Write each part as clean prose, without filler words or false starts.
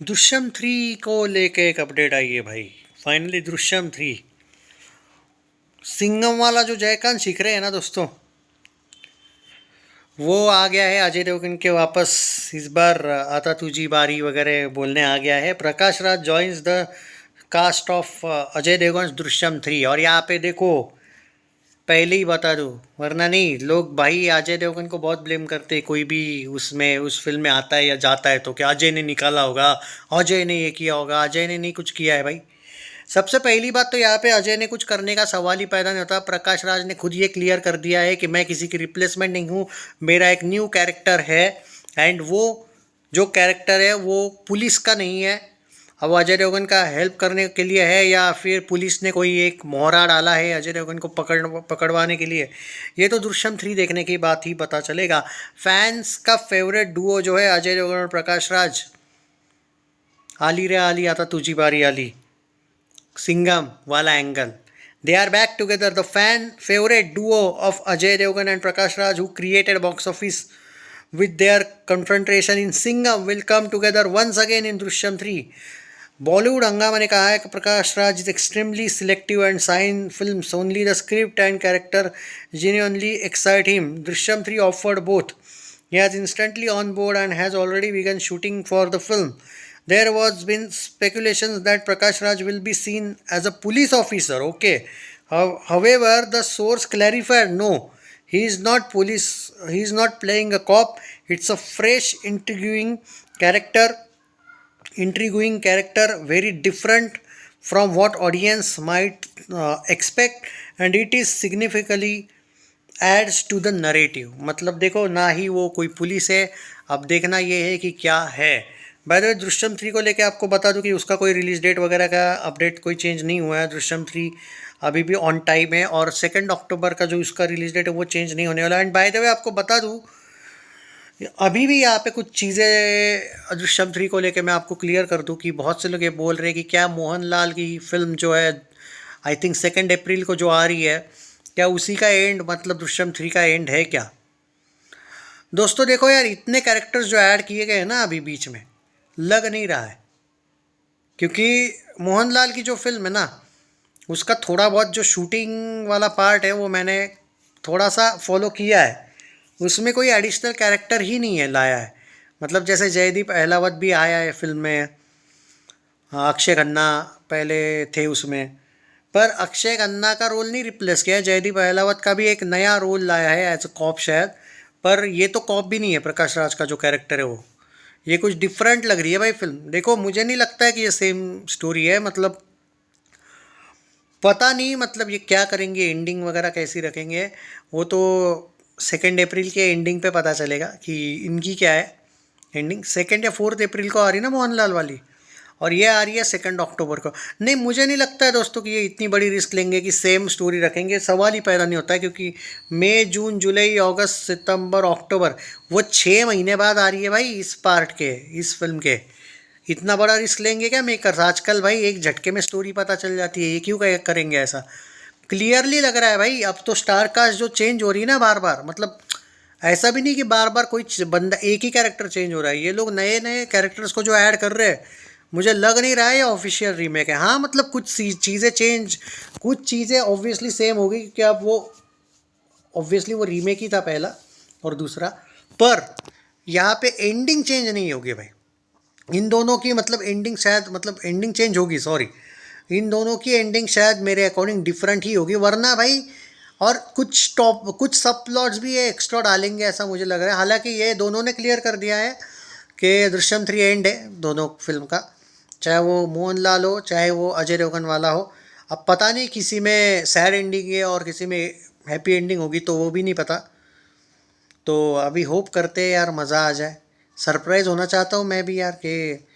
दृश्यम 3 को लेके एक अपडेट आई है भाई। फाइनली दृश्यम 3 सिंघम वाला जो जयकांत सीख रहे हैं ना दोस्तों, वो आ गया है अजय देवगन के वापस। इस बार आता तुझी बारी वगैरह बोलने आ गया है। Prakash Raj joins the cast of Ajay Devgn Drishyam 3। और यहाँ पे देखो, पहले ही बता दूँ वरना नहीं, लोग भाई अजय देवगन को बहुत ब्लेम करते हैं। कोई भी उसमें उस फिल्म में आता है या जाता है तो क्या अजय ने निकाला होगा, अजय ने ये किया होगा। अजय ने नहीं कुछ किया है भाई। सबसे पहली बात तो यहाँ पे अजय ने कुछ करने का सवाल ही पैदा नहीं होता। प्रकाश राज ने खुद ये क्लियर कर दिया है कि मैं किसी की रिप्लेसमेंट नहीं हूँ, मेरा एक न्यू कैरेक्टर है। एंड वो जो कैरेक्टर है वो पुलिस का नहीं है। अब अजय देवगन का हेल्प करने के लिए है या फिर पुलिस ने कोई एक मोहरा डाला है अजय देवगन को पकड़वाने के लिए, ये तो दृश्यम 3 देखने की बात ही पता चलेगा। फैंस का फेवरेट डुओ जो है अजय देवगन और प्रकाश राज, आली रे आली आता तुझी बारी आली, सिंघम वाला angle, they are back together. The fan favorite duo of Ajay Devgan and Prakash Raj, who created box office with their confrontation in Singham, will come together once again in Drishyam 3. Bollywood Hungama ने कहा है कि Prakash Raj is extremely selective and sign films only the script and character genuinely excite him. Drishyam 3 offered both. He has instantly on board and has already begun shooting for the film. There was been speculations that Prakash Raj will be seen as a police officer. Okay. However, the source clarified no, he is not police. He is not playing a cop. It's a fresh, intriguing character, very different from what audience might expect, and it is significantly adds to the narrative. मतलब देखो, ना ही वो कोई police है। अब देखना ये है कि क्या है। बाय द वे, दृश्यम 3 को लेके आपको बता दूं कि उसका कोई रिलीज डेट वगैरह का अपडेट कोई चेंज नहीं हुआ है। दृश्यम 3 अभी भी ऑन टाइम है और 2 अक्टूबर का जो उसका रिलीज डेट है वो चेंज नहीं होने वाला। एंड बाय द वे आपको बता दूं, अभी भी यहाँ पे कुछ चीज़ें दृश्यम 3 को लेके मैं आपको क्लियर कर दूं कि बहुत से लोग ये बोल रहे हैं कि क्या मोहनलाल की फिल्म जो है, आई थिंक 2 अप्रैल को जो आ रही है, क्या उसी का एंड, मतलब दृश्यम 3 का एंड है क्या। दोस्तों देखो यार, इतने कैरेक्टर्स जो ऐड किए गए हैं ना अभी बीच में, लग नहीं रहा है। क्योंकि मोहनलाल की जो फिल्म है ना, उसका थोड़ा बहुत जो शूटिंग वाला पार्ट है वो मैंने थोड़ा सा फॉलो किया है। उसमें कोई एडिशनल कैरेक्टर ही नहीं है लाया है। मतलब जैसे जयदीप अहलावत भी आया है फिल्म में, हाँ, अक्षय खन्ना पहले थे उसमें, पर अक्षय खन्ना का रोल नहीं रिप्लेस किया है। जयदीप अहलावत का भी एक नया रोल लाया है एज अ कॉप शायद, पर ये तो कॉप भी नहीं है। प्रकाश राज का जो कैरेक्टर है वो, ये कुछ डिफरेंट लग रही है भाई फिल्म। देखो, मुझे नहीं लगता है कि ये सेम स्टोरी है। मतलब पता नहीं, मतलब ये क्या करेंगे, एंडिंग वगैरह कैसी रखेंगे, वो तो 2 अप्रैल के एंडिंग पे पता चलेगा कि इनकी क्या है एंडिंग। 2 या 4 अप्रैल को आ रही ना मोहनलाल वाली, और ये आ रही है 2 अक्टूबर को। नहीं, मुझे नहीं लगता है दोस्तों कि ये इतनी बड़ी रिस्क लेंगे कि सेम स्टोरी रखेंगे। सवाल ही पैदा नहीं होता है, क्योंकि मई, जून, जुलाई, अगस्त, सितंबर, अक्टूबर, वो 6 महीने बाद आ रही है भाई इस पार्ट के, इस फिल्म के। इतना बड़ा रिस्क लेंगे क्या मेकर्स? आजकल भाई एक झटके में स्टोरी पता चल जाती है, ये क्यों करेंगे ऐसा। क्लियरली लग रहा है भाई, अब तो स्टार कास्ट जो चेंज हो रही है ना बार बार, मतलब ऐसा भी नहीं कि बार बार कोई बंदा, एक ही कैरेक्टर चेंज हो रहा है। ये लोग नए नए कैरेक्टर्स को जो ऐड कर रहे हैं, मुझे लग नहीं रहा है ये ऑफिशियल रीमेक है। हाँ, मतलब कुछ चीज़ें चेंज, कुछ चीज़ें ऑब्वियसली सेम होगी, क्योंकि अब वो ऑब्वियसली वो रीमेक ही था पहला और दूसरा। पर यहाँ पे एंडिंग चेंज नहीं होगी भाई इन दोनों की। मतलब एंडिंग शायद, मतलब एंडिंग चेंज होगी, सॉरी, इन दोनों की एंडिंग शायद मेरे अकॉर्डिंग डिफरेंट ही होगी, वरना भाई। और कुछ सब प्लॉट्स भी ये एक्स्ट्रा डालेंगे ऐसा मुझे लग रहा है। हालांकि ये दोनों ने क्लियर कर दिया है कि दृश्यम 3 एंड है दोनों फिल्म का, चाहे वो मोहनलाल हो चाहे वो अजय देवगन वाला हो। अब पता नहीं किसी में सैड एंडिंग है और किसी में हैप्पी एंडिंग होगी, तो वो भी नहीं पता। तो अभी होप करते हैं यार मज़ा आ जाए। सरप्राइज़ होना चाहता हूँ मैं भी यार कि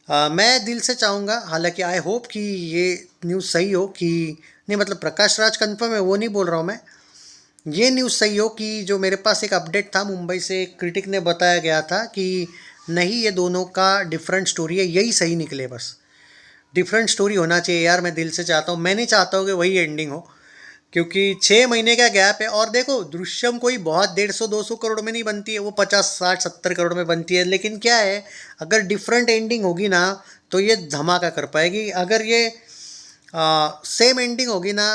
मैं दिल से चाहूँगा। हालांकि आई होप कि ये न्यूज़ सही हो कि नहीं, मतलब प्रकाश राज कंफर्म है वो नहीं बोल रहा हूँ मैं। ये न्यूज़ सही हो कि जो मेरे पास एक अपडेट था मुंबई से, एक क्रिटिक ने बताया गया था कि नहीं, ये दोनों का डिफरेंट स्टोरी है, यही सही निकले। बस डिफरेंट स्टोरी होना चाहिए यार, मैं दिल से चाहता हूँ। मैं नहीं चाहता हूँ कि वही एंडिंग हो, क्योंकि 6 महीने का गैप है। और देखो दृश्यम कोई बहुत 150-200 करोड़ में नहीं बनती है, वो 50-60-70 करोड़ में बनती है। लेकिन क्या है, अगर डिफरेंट एंडिंग होगी ना तो ये धमाका कर पाएगी। अगर ये सेम एंडिंग होगी ना,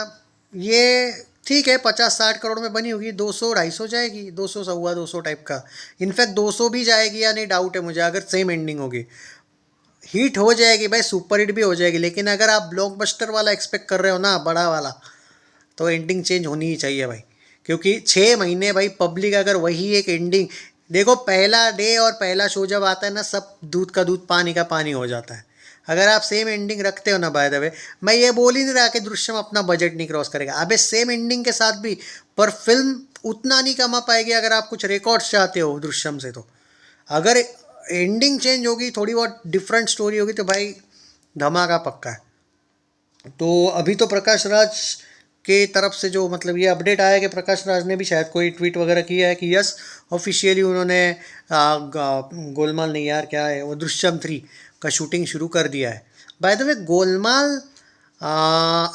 ये ठीक है 50-60 करोड़ में बनी होगी, 200-250 जाएगी, 200 200 टाइप का। इनफैक्ट 200 भी जाएगी या नहीं डाउट है मुझे, अगर सेम एंडिंग होगी। हिट हो जाएगी भाई, सुपर हिट भी हो जाएगी। लेकिन अगर आप ब्लॉकबस्टर वाला एक्सपेक्ट कर रहे हो ना, बड़ा वाला, तो एंडिंग चेंज होनी ही चाहिए भाई। क्योंकि 6 महीने भाई, पब्लिक अगर वही एक एंडिंग देखो, पहला डे और पहला शो जब आता है ना, सब दूध का दूध पानी का पानी हो जाता है। अगर आप सेम एंडिंग रखते हो ना, बाय द वे, मैं ये बोल ही नहीं रहा कि दृश्यम अपना बजट नहीं क्रॉस करेगा, अबे सेम एंडिंग के साथ भी, पर फिल्म उतना नहीं कमा पाएगी अगर आप कुछ रिकॉर्ड्स चाहते हो दृश्यम से। तो अगर एंडिंग चेंज होगी, थोड़ी बहुत डिफरेंट स्टोरी होगी, तो भाई धमाका पक्का है। तो अभी तो प्रकाश राज के तरफ से जो मतलब ये अपडेट आया कि प्रकाश राज ने भी शायद कोई ट्वीट वगैरह किया है कि यस, ऑफिशियली उन्होंने गोलमाल नहीं यार, क्या है वो, दृश्यम 3 का शूटिंग शुरू कर दिया है। Bye the way, Golmaal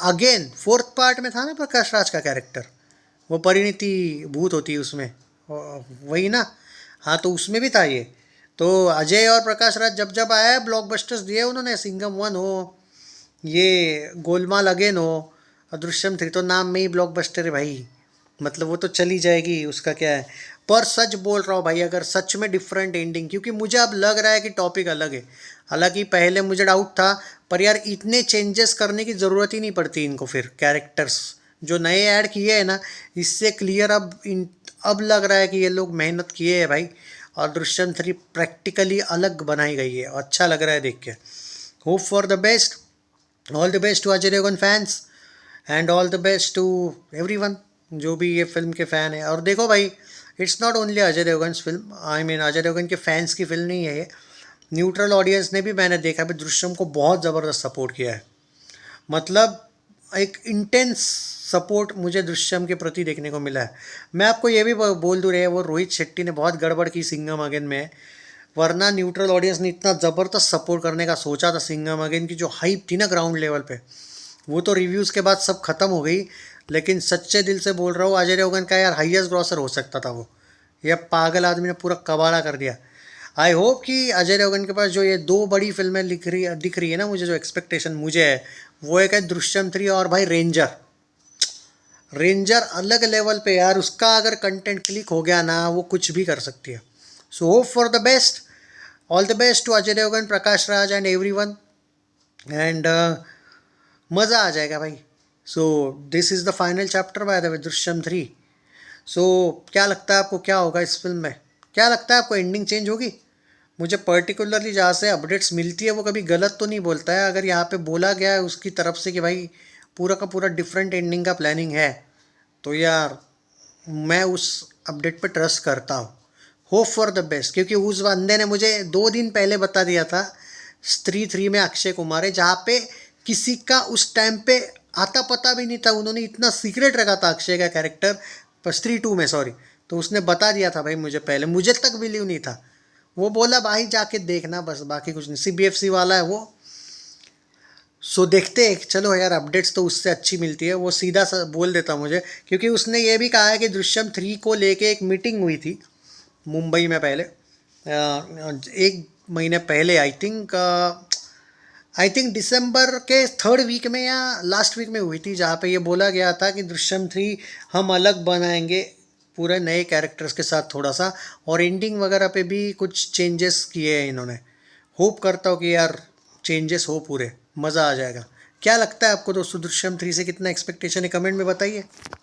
again 4th part में था ना प्रकाश राज का कैरेक्टर, वो परिणीति भूत होती है उसमें, वही ना। हाँ, तो उसमें भी था ये। तो अजय और प्रकाश राज जब जब आया है, ब्लॉकबस्टर्स दिए उन्होंने, सिंघम 1 हो, ये गोलमाल अगेन हो, और दृश्यम 3 तो नाम में ही ब्लॉकबस्टर है भाई। मतलब वो तो चली जाएगी, उसका क्या है। पर सच बोल रहा हूँ भाई, अगर सच में डिफरेंट एंडिंग, क्योंकि मुझे अब लग रहा है कि टॉपिक अलग है। हालांकि पहले मुझे डाउट था, पर यार इतने चेंजेस करने की ज़रूरत ही नहीं पड़ती इनको। फिर कैरेक्टर्स जो नए ऐड किए हैं ना, इससे क्लियर अब लग रहा है कि ये लोग मेहनत किए हैं भाई। और दृश्यम 3 प्रैक्टिकली अलग बनाई गई है, अच्छा लग रहा है देख के। Hope for the best, all the best to Ajay Devgn fans, and all the best to everyone जो भी ये फिल्म के फ़ैन है। और देखो भाई, it's not only Ajay Devgn film, I mean Ajay Devgn के फैंस की फिल्म नहीं है ये। न्यूट्रल ऑडियंस ने भी, मैंने देखा भाई, दृश्यम को बहुत ज़बरदस्त सपोर्ट किया है। मतलब एक इंटेंस सपोर्ट मुझे दृश्यम के प्रति देखने को मिला है। मैं आपको ये भी बोल दूँ रहे, वो रोहित शेट्टी ने बहुत गड़बड़ की सिंघम अगेन में, वरना न्यूट्रल ऑडियंस ने इतना ज़बरदस्त सपोर्ट करने का सोचा था सिंघम अगेन की, जो हाइप थी ना ग्राउंड लेवल पे, वो तो रिव्यूज़ के बाद सब खत्म हो गई। लेकिन सच्चे दिल से बोल रहा हूँ, अजय देवगन का यार हाईएस्ट ग्रॉसर हो सकता था वो। ये पागल आदमी ने पूरा कबाड़ा कर दिया। आई होप कि अजय देवगन के पास जो ये 2 बड़ी फिल्में दिख रही है ना मुझे, जो एक्सपेक्टेशन मुझे है, वो एक है दृश्यम 3 और भाई रेंजर। रेंजर अलग लेवल पे यार, उसका अगर कंटेंट क्लिक हो गया ना, वो कुछ भी कर सकती है। So hope for the best, all the best to Ajay Devgn, Prakash Raj and everyone, and मज़ा आ जाएगा भाई। So this is the final chapter by the way, Drishyam 3। So क्या लगता है आपको, क्या होगा इस फिल्म में? क्या लगता है आपको, एंडिंग चेंज होगी? मुझे पर्टिकुलरली जहाँ से अपडेट्स मिलती है, वो कभी गलत तो नहीं बोलता है। अगर यहाँ पे बोला गया है उसकी तरफ से कि भाई पूरा का पूरा डिफरेंट एंडिंग का प्लानिंग है, तो यार मैं उस अपडेट पे ट्रस्ट करता हूँ। होप फॉर द बेस्ट, क्योंकि उस बंदे ने मुझे 2 दिन पहले बता दिया था स्त्री 3 में अक्षय कुमार है, जहाँ पे किसी का उस टाइम पे आता पता भी नहीं था। उन्होंने इतना सीक्रेट रखा था अक्षय का कैरेक्टर, पर स्त्री 2 में, सॉरी। तो उसने बता दिया था भाई मुझे पहले, मुझे तक बिलीव नहीं था। वो बोला भाई जाके देखना बस, बाकी कुछ नहीं, CBFC वाला है वो। सो देखते हैं, चलो यार, अपडेट्स तो उससे अच्छी मिलती है, वो सीधा सा बोल देता मुझे। क्योंकि उसने ये भी कहा है कि दृश्यम 3 को लेके एक मीटिंग हुई थी मुंबई में पहले, 1 महीने पहले, आई थिंक दिसंबर के 3rd वीक में या लास्ट वीक में हुई थी, जहाँ पे ये बोला गया था कि दृश्यम 3 हम अलग बनाएंगे पूरे नए कैरेक्टर्स के साथ थोड़ा सा, और एंडिंग वगैरह पे भी कुछ चेंजेस किए हैं इन्होंने। होप करता हूँ कि यार चेंजेस हो पूरे, मज़ा आ जाएगा। क्या लगता है आपको दोस्तों, दृश्यम 3 से कितना एक्सपेक्टेशन है, कमेंट में बताइए।